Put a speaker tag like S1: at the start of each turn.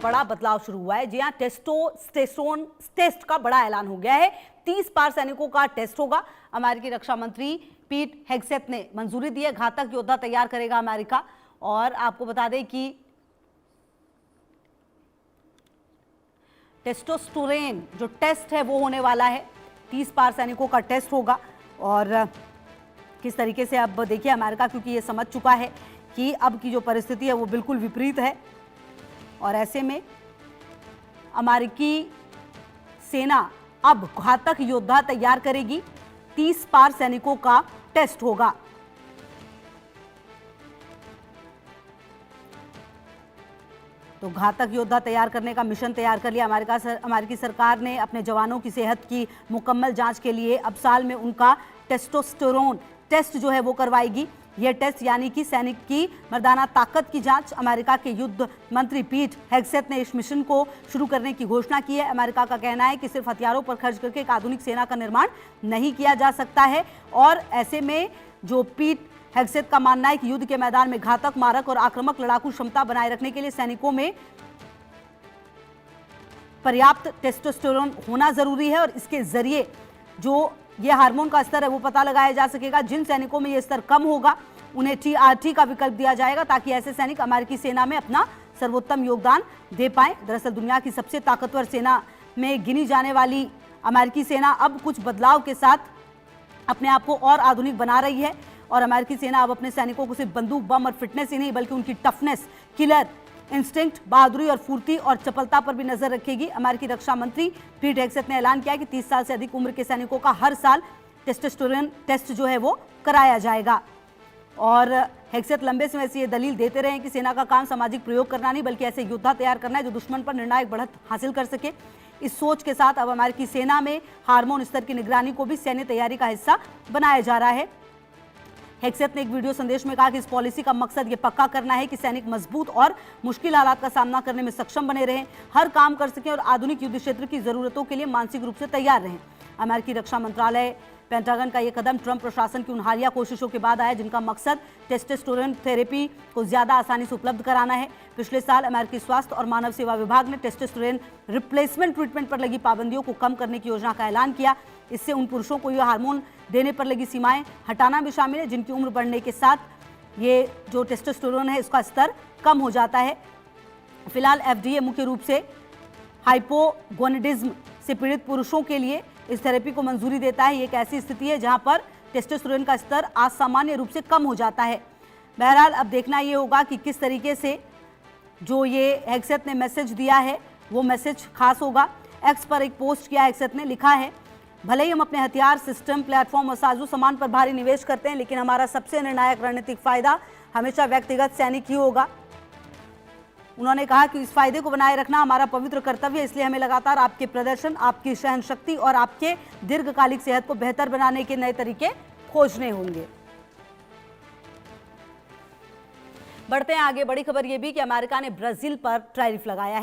S1: बड़ा बदलाव शुरू हुआ है। जी हां, टेस्टोस्टेरोन टेस्ट का बड़ा ऐलान हो गया है। 30 पार सैनिकों का टेस्ट होगा। अमेरिकी रक्षा मंत्री पीट हेगसेथ ने मंजूरी दी है। घातक योद्धा तैयार करेगा अमेरिका। और आपको बता दें कि टेस्टोस्टेरोन जो टेस्ट है वो होने वाला है। 30 पार सैनिकों का टेस्ट होगा। और किस तरीके से अब देखिए अमेरिका, क्योंकि ये समझ चुका है कि अब की जो परिस्थिति है वो बिल्कुल विपरीत है, और ऐसे में अमेरिकी सेना अब घातक योद्धा तैयार करेगी। 30 पार सैनिकों का टेस्ट होगा। तो घातक योद्धा तैयार करने का मिशन तैयार कर लिया अमेरिकी सरकार ने। अपने जवानों की सेहत की मुकम्मल जांच के लिए अब साल में उनका टेस्टोस्टेरोन टेस्ट जो है वो करवाएगी। यह टेस्ट यानी कि सैनिक की मर्दाना ताकत की जांच। अमेरिका के युद्ध मंत्री पीट हेगसेथ ने इस मिशन को शुरू करने की घोषणा की है। अमेरिका का कहना है कि सिर्फ हथियारों पर खर्च करके एक आधुनिक सेना का निर्माण नहीं किया जा सकता है। और ऐसे में जो पीट हेगसेथ का मानना है कि युद्ध के मैदान में घातक, मारक और आक्रामक लड़ाकू क्षमता बनाए रखने के लिए सैनिकों में पर्याप्त टेस्टोस्टेरोन होना जरूरी है, और इसके जरिए जो ये हार्मोन का स्तर है वो पता लगाया जा सकेगा। जिन सैनिकों में ये स्तर कम होगा उन्हें TRT का विकल्प दिया जाएगा, ताकि ऐसे सैनिक अमेरिकी सेना में अपना सर्वोत्तम योगदान दे पाएं। दरअसल दुनिया की सबसे ताकतवर सेना में गिनी जाने वाली अमेरिकी सेना अब कुछ बदलाव के साथ अपने आप को और आधुनिक बना रही है। और अमेरिकी सेना अब अपने सैनिकों को सिर्फ बंदूक, बम और फिटनेस ही नहीं, बल्कि उनकी टफनेस, किलर इंस्टिंक्ट, बहादुरी और फुर्ती और चपलता पर भी नजर रखेगी। अमेरिकी रक्षा मंत्री पीट हेगसेथ ने ऐलान किया कि 30 साल से अधिक उम्र के सैनिकों का हर साल टेस्टोस्टेरोन टेस्ट जो है वो कराया जाएगा। और हेगसेथ लंबे समय से ये दलील देते रहे कि सेना का काम सामाजिक प्रयोग करना नहीं, बल्कि ऐसे योद्धा तैयार करना है जो दुश्मन पर निर्णायक बढ़त हासिल कर सके। इस सोच के साथ अब अमेरिकी सेना में हार्मोन स्तर की निगरानी को भी सैन्य तैयारी का हिस्सा बनाया जा रहा है। हेगसेथ ने एक वीडियो संदेश में कहा कि इस पॉलिसी का मकसद ये पक्का करना है कि सैनिक मजबूत और मुश्किल हालात का सामना करने में सक्षम बने रहें, हर काम कर सकें और आधुनिक युद्ध क्षेत्र की जरूरतों के लिए मानसिक रूप से तैयार रहें। अमेरिकी रक्षा मंत्रालय पेंटागन का यह कदम ट्रंप प्रशासन की उन हालिया कोशिशों के बाद आया जिनका मकसद टेस्टोस्टेरोन थेरेपी को ज्यादा आसानी से उपलब्ध कराना है। पिछले साल अमेरिकी स्वास्थ्य और मानव सेवा विभाग ने टेस्टोस्टेरोन रिप्लेसमेंट ट्रीटमेंट पर लगी पाबंदियों को कम करने की योजना का ऐलान किया। इससे उन पुरुषों को यह हार्मोन देने पर लगी सीमाएं हटाना भी शामिल है जिनकी उम्र बढ़ने के साथ ये जो टेस्टोस्टेरोन है इसका स्तर कम हो जाता है। फिलहाल FDA मुख्य रूप से हाइपोगोनाडिज्म से पीड़ित पुरुषों के लिए इस थेरेपी को मंजूरी देता है। ये एक ऐसी स्थिति है जहां पर टेस्टोस्टेरोन का स्तर असामान्य रूप से कम हो जाता है। बहरहाल अब देखना ये होगा कि किस तरीके से जो ये हेगसेथ ने मैसेज दिया है वो मैसेज खास होगा। एक्स पर एक पोस्ट किया हेगसेथ ने, लिखा है, भले ही हम अपने हथियार, सिस्टम, प्लेटफॉर्म और साजो सामान पर भारी निवेश करते हैं, लेकिन हमारा सबसे निर्णायक रणनीतिक फायदा हमेशा व्यक्तिगत सैनिक ही होगा। उन्होंने कहा कि इस फायदे को बनाए रखना हमारा पवित्र कर्तव्य है, इसलिए हमें लगातार आपके प्रदर्शन, आपकी सहनशक्ति और आपके दीर्घकालिक सेहत को बेहतर बनाने के नए तरीके खोजने होंगे। बढ़ते हैं आगे। बड़ी खबर यह भी कि अमेरिका ने ब्राजील पर टैरिफ लगाया है।